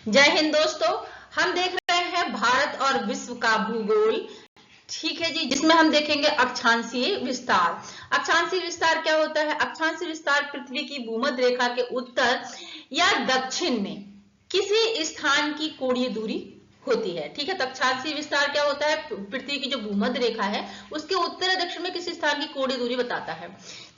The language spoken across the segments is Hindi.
जय हिंद दोस्तों। हम देख रहे हैं भारत और विश्व का भूगोल। ठीक है जी, जिसमें हम देखेंगे अक्षांशीय विस्तार। अक्षांशीय विस्तार क्या होता है? अक्षांशीय विस्तार पृथ्वी की भूमध्य रेखा के उत्तर या दक्षिण में किसी स्थान की कोणीय दूरी होती है। ठीक है, तो अक्षांशीय विस्तार क्या होता है? पृथ्वी की जो भूमध्य रेखा है उसके उत्तर या दक्षिण में किसी स्थान की कोणीय दूरी बताता है,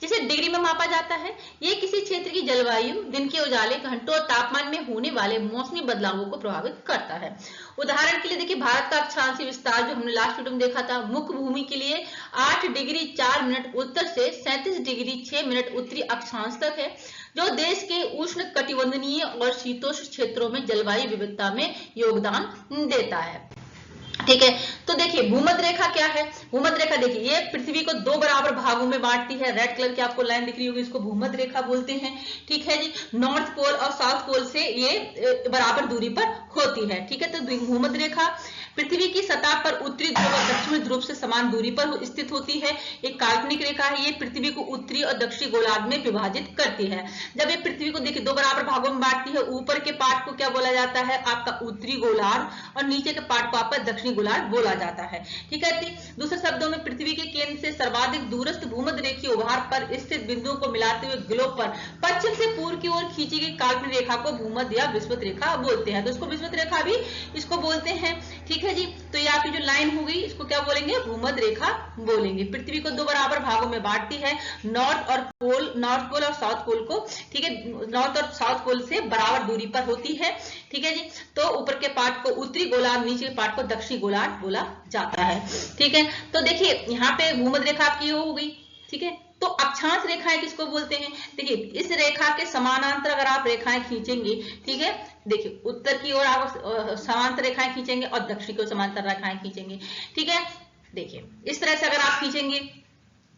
जिसे डिग्री में मापा जाता है। ये किसी क्षेत्र की जलवायु, दिन के उजाले, घंटों और तापमान में होने वाले मौसमी बदलावों को प्रभावित करता है। उदाहरण के लिए देखिए, भारत का अक्षांशीय विस्तार जो हमने लास्ट वीडियो में देखा था, मुख्य भूमि के लिए 8 डिग्री 4 मिनट उत्तर से 37 डिग्री 6 मिनट उत्तरी अक्षांश तक है, जो देश के उष्ण कटिबंधीय और शीतोष्ण क्षेत्रों में जलवायु विविधता में योगदान देता है। ठीक है, तो देखिए भूमध्य रेखा क्या है? भूमध्य रेखा देखिए, ये पृथ्वी को दो बराबर भागों में बांटती है। रेड कलर की आपको लाइन दिख रही होगी, इसको भूमध्य रेखा बोलते हैं। ठीक है जी, नॉर्थ पोल और साउथ पोल से ये बराबर दूरी पर होती है। ठीक है, तो भूमध्य रेखा पृथ्वी की सतह पर उत्तरी ध्रुव और दक्षिणी ध्रुव से समान दूरी पर स्थित होती है। एक काल्पनिक रेखा है, ये पृथ्वी को उत्तरी और दक्षिणी गोलार्ध में विभाजित करती है। जब ये पृथ्वी को देखिए दो बराबर भागों में बांटती है, ऊपर के पार्ट को क्या बोला जाता है? आपका उत्तरी गोलार्ध, और नीचे के पार्ट को आपका दक्षिणी गोलार्ध बोला जाता है। ठीक है, दूसरे शब्दों में पृथ्वी के केंद्र से सर्वाधिक दूरस्थ भूमध्य रेखीय उभार पर स्थित बिंदुओं को मिलाते हुए ग्लोब पर पश्चिम से पूर्व की ओर खींची गई काल्पनिक रेखा को भूमध्य या विषुवत रेखा बोलते हैं। तो इसको विषुवत रेखा भी इसको बोलते हैं। ठीक है जी, तो ये आपकी जो लाइन हो गई इसको क्या बोलेंगे? भूमध्य रेखा बोलेंगे। पृथ्वी को दो बराबर भागों में बांटती है, नॉर्थ पोल और साउथ पोल को। ठीक है, नॉर्थ और साउथ पोल से बराबर दूरी पर होती है। ठीक है जी, तो ऊपर के पार्ट को उत्तरी गोलार्ध, नीचे के पार्ट को दक्षिणी गोलार्ध बोला जाता है। ठीक है, तो देखिए यहाँ पे भूमध्य रेखा आपकी हो गई। ठीक है, तो अक्षांश रेखाएं किसको बोलते हैं? देखिए, इस रेखा के समानांतर अगर आप रेखाएं खींचेंगे, ठीक है, देखिए उत्तर की ओर आप समांतर रेखाएं खींचेंगे और दक्षिण की ओर समांतर रेखाएं खींचेंगे। ठीक है, देखिए इस तरह से अगर आप खींचेंगे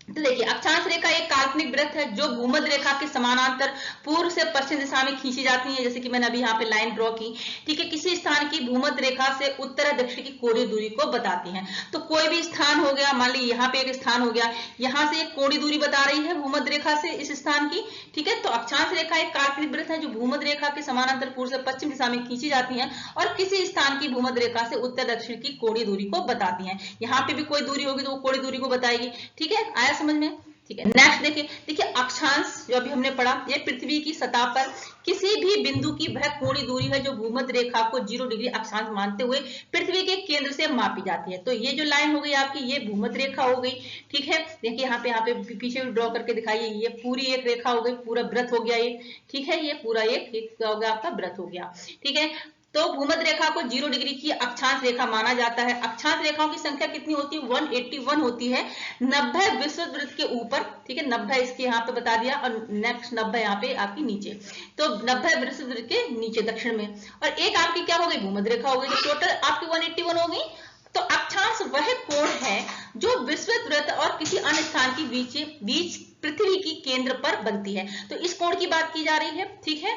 तो देखिए अक्षांश रेखा एक काल्पनिक वृत्त है जो भूमध्य रेखा के समानांतर पूर्व से पश्चिम दिशा में खींची जाती है, जैसे कि मैंने अभी यहाँ पे लाइन ड्रॉ की। ठीक है, किसी स्थान की भूमध्य रेखा से उत्तर दक्षिण की कोणीय दूरी को बताती हैं। तो कोई भी स्थान हो गया, मान लीजिए यहाँ पे एक स्थान हो गया, यहाँ से एक कोणीय दूरी बता रही है भूमध्य रेखा से इस स्थान की। ठीक है, तो अक्षांश रेखा एक काल्पनिक वृत्त है जो भूमध्य रेखा के समानांतर पूर्व से पश्चिम दिशा में खींची जाती है और किसी स्थान की भूमध्य रेखा से उत्तर दक्षिण की कोणीय दूरी को बताती है। यहाँ पे भी कोई दूरी होगी तो वो कोणीय दूरी को बताएगी। ठीक है, आया समझ में? ठीक है, नेक्स्ट देखिए अक्षांश जो अभी हमने पढ़ा, ये पृथ्वी की सतह पर किसी भी बिंदु की वह कोणीय दूरी है जो भूमध्य रेखा को 0 डिग्री अक्षांश मानते हुए पृथ्वी के केंद्र से मापी जाती है। तो ये जो लाइन हो गई आपकी, ये भूमध्य रेखा हो गई। ठीक है, देखिए यहाँ पे पीछे ड्रॉ करके दिखाइए, ये पूरी एक रेखा हो गई, पूरा वृत्त हो गया ये। ठीक है, ये पूरा एक क्या हो गया? आपका वृत्त हो गया। ठीक है, तो भूमध्य रेखा को 0 डिग्री की अक्षांश रेखा माना जाता है। अक्षांश रेखाओं की संख्या कितनी होती है? 181 होती है। 90 विषुवत वृत्त के ऊपर, ठीक है, 90 इसके यहाँ पे बता दिया, और नेक्स्ट 90 यहाँ पे आपकी नीचे। तो 90 विषुवत वृत्त के नीचे दक्षिण में, और एक आपकी क्या हो गई? भूमध्य रेखा हो गई। तो टोटल आपकी 181 हो गई। तो अक्षांश वह कोण है जो विषुवत वृत्त और किसी अन्य स्थान के बीच पृथ्वी की केंद्र पर बनती है। तो इस कोण की बात की जा रही है। ठीक है,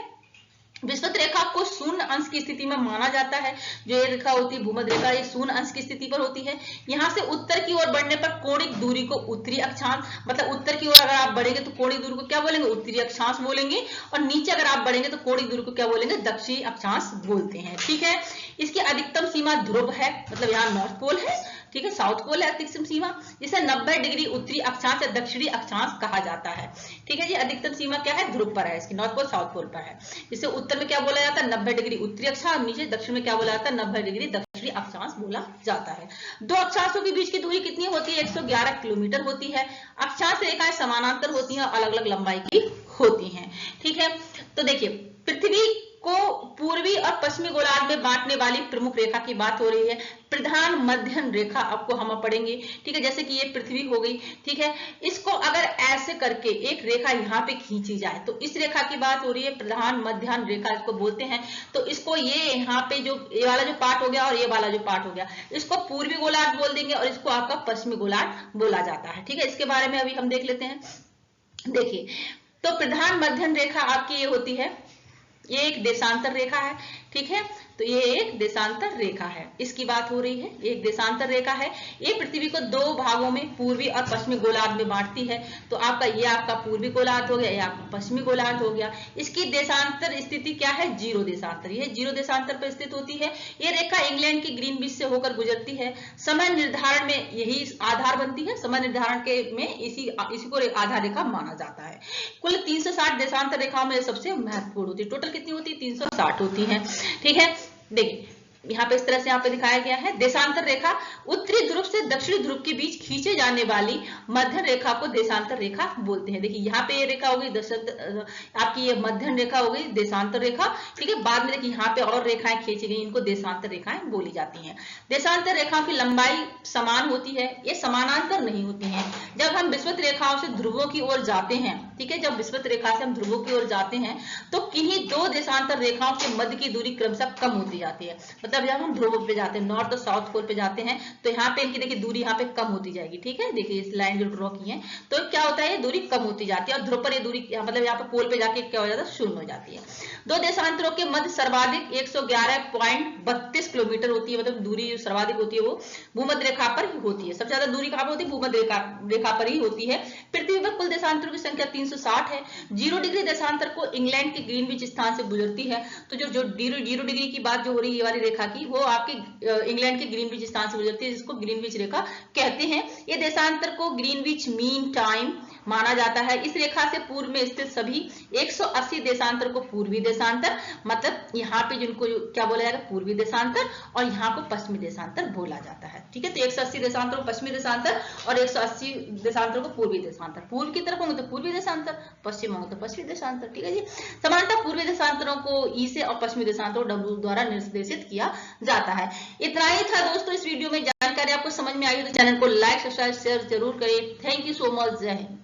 विषुवत रेखा को शून्य अंश की स्थिति में माना जाता है। जो ये रेखा होती है भूमध्य रेखा, ये शून्य अंश की स्थिति पर होती है। यहाँ से उत्तर की ओर बढ़ने पर कोणिक दूरी को उत्तरी अक्षांश, मतलब उत्तर की ओर अगर आप बढ़ेंगे तो कोणिक दूरी को क्या बोलेंगे? उत्तरी अक्षांश बोलेंगे, और नीचे अगर आप बढ़ेंगे तो कोणिक दूरी को क्या बोलेंगे? दक्षिणी अक्षांश बोलते हैं। ठीक है, इसकी अधिकतम सीमा ध्रुव है, मतलब यहाँ नॉर्थ पोल है। ठीक है, साउथ पोल है अधिकतम सीमा, जिसे 90 डिग्री उत्तरी अक्षांश या दक्षिणी अक्षांश कहा जाता है। ठीक है जी, अधिकतम सीमा क्या है? ध्रुव पर है, इसकी नॉर्थ पोल साउथ पोल पर है। जिसे उत्तर में क्या बोला जाता है? 90 डिग्री उत्तरी अक्षांश, नीचे दक्षिण में क्या बोला जाता है? 90 डिग्री दक्षिणी अक्षांश बोला जाता है। दो अक्षांशों के बीच की दूरी कितनी होती है? 111 किलोमीटर होती है। अक्षांश रेखाएं समानांतर होती हैं और अलग अलग लंबाई की होती हैं। ठीक है, तो देखिए पृथ्वी को पूर्वी और पश्चिमी गोलार्ध में बांटने वाली प्रमुख रेखा की बात हो रही है। प्रधान मध्यम रेखा आपको हम पढ़ेंगे। ठीक है, जैसे कि ये पृथ्वी हो गई। ठीक है, इसको अगर ऐसे करके एक रेखा यहाँ पे खींची जाए तो इस रेखा की बात हो रही है, प्रधान मध्याह्न रेखा इसको बोलते हैं। तो इसको ये यहाँ पे जो ये वाला जो पार्ट हो गया और ये वाला जो पार्ट हो गया, इसको पूर्वी गोलार्ध बोल देंगे और इसको आपका पश्चिमी गोलार्ध बोला जाता है। ठीक है, इसके बारे में अभी हम देख लेते हैं। देखिए, तो प्रधान मध्यम रेखा आपकी ये होती है, ये एक देशांतर रेखा है। ठीक है, तो ये एक देशांतर रेखा है, इसकी बात हो रही है, एक देशांतर रेखा है। ये पृथ्वी को दो भागों में, पूर्वी और पश्चिमी गोलार्ध में बांटती है। तो ये आपका पूर्वी गोलार्ध हो गया, ये आपका पश्चिमी गोलार्ध हो गया। इसकी देशांतर स्थिति क्या है? जीरो देशांतर, ये जीरो देशांतर पर स्थित होती है। ये रेखा इंग्लैंड की ग्रीनविच से होकर गुजरती है। समय निर्धारण में यही आधार बनती है, समय निर्धारण के में इसी को आधार रेखा माना जाता है। कुल 360 देशांतर रेखाओं में सबसे महत्वपूर्ण होती है। टोटल कितनी होती है? 360 होती है। ठीक है, देखिए यहाँ पे इस तरह से यहाँ पे दिखाया गया है। देशांतर रेखा उत्तरी ध्रुव से दक्षिणी ध्रुव के बीच खींचे जाने वाली मध्य रेखा को देशांतर रेखा बोलते हैं। देखिए यहाँ पे ये रेखा हो गई आपकी, ये मध्य रेखा हो गई देशांतर रेखा। ठीक है, बाद में देखिए यहाँ पे और रेखाएं खींची गई, इनको देशांतर रेखाएं बोली जाती हैं। देशांतर रेखाओं की लंबाई समान होती है, ये समानांतर नहीं होती है। जब हम विषुवत रेखाओं से ध्रुवों की ओर जाते हैं, ठीक है, जब विषुवत रेखा से हम ध्रुवों की ओर जाते हैं तो किन्हीं दो देशांतर रेखाओं के मध्य की दूरी क्रमशः कम होती जाती है। मतलब जब हम ध्रुव पे जाते हैं, नॉर्थ और साउथ पोल पे जाते हैं, तो यहाँ पे इनकी देखिए दूरी यहाँ पे कम होती जाएगी। ठीक है, देखिए इस लाइन जो ड्रॉ की है, तो क्या होता है, ये दूरी कम होती जाती है और ध्रुव पर ये दूरी मतलब यहाँ पे पोल पे जाके क्या हो जाता है, शून्य हो जाती है। दो देशांतरों के मध्य सर्वाधिक 111.32 किलोमीटर होती है, मतलब दूरी जो सर्वाधिक होती है वो भूमध्य रेखा पर ही होती है। सबसे ज्यादा दूरी कहाँ पर होती है? भूमध्य रेखा पर ही होती है। पृथ्वी पर कुल देशांतरों की संख्या 360 है। 0 डिग्री देशांतर को इंग्लैंड के ग्रीनविच स्थान से गुजरती है। तो जो 0 डिग्री की बात जो हो रही है ये वाली रेखा की, वो आपके इंग्लैंड के ग्रीनविच स्थान से गुजरती है, जिसको ग्रीनविच रेखा कहते हैं। ये देशांतर को ग्रीनविच मीन टाइम माना जाता है। इस रेखा से पूर्व में स्थित सभी 180 देशांतर को पूर्वी देशांतर, मतलब यहाँ पे जिनको क्या बोला जाएगा, पूर्वी देशांतर, और यहाँ को पश्चिमी देशांतर बोला जाता है। ठीक है, तो 180 देशांतर को पश्चिमी देशांतर और 180 देशांतर को पूर्वी देशांतर। पूर्व की तरफ होंगे तो पूर्वी देशांतर, पश्चिम होंगे तो पश्चिमी देशांतर। ठीक है जी, समानतः पूर्वी देशांतरों को ई से और पश्चिमी देशांतरों को डब्ल्यू द्वारा निर्देशित किया जाता है। इतना ही था दोस्तों इस वीडियो में। जानकारी आपको समझ में आई तो चैनल को लाइक, सब्सक्राइब, शेयर जरूर करें। Thank you so much. जय हिंद।